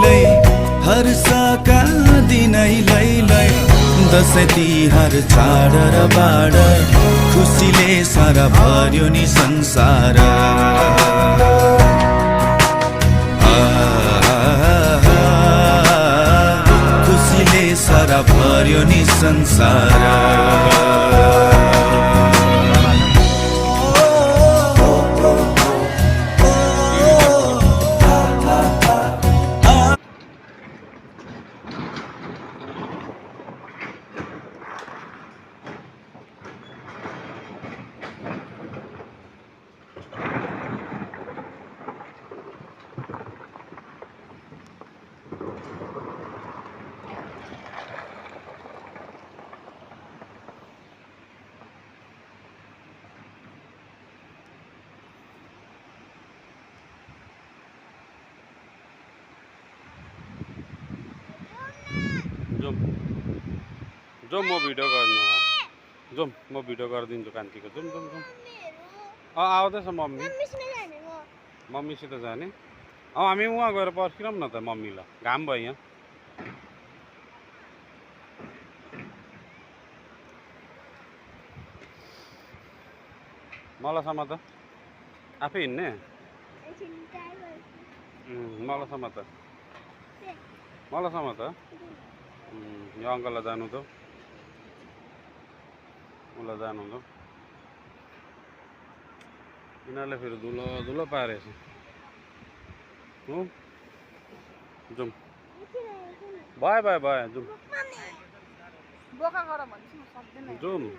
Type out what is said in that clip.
लैलै हर्षका दिनै लैलै दसैँ तिहार चाड र बाड खुसीले सारा भर्यो नि संसार खुसीले सारा भर्यो नि संसार जाउँ म भिडियो गर्नु जाउँ म भिडियो गरिदिन्छु कान्तिको जाउँ जाउँ जाउँ आउँदैछ मम्मीसित जाने हामी उहाँ गएर पर्खिरौँ न त मम्मीलाई घाम भयो यहाँ मलाई समात आफै हिँड्ने मलाई समात यो अङ्कललाई जानु त उसलाई जानु त यिनीहरूले फेरि धुलो पारेछ हो जाउँ भयो जाउँ बोका गर भन्छु म सक्दैन जाउँ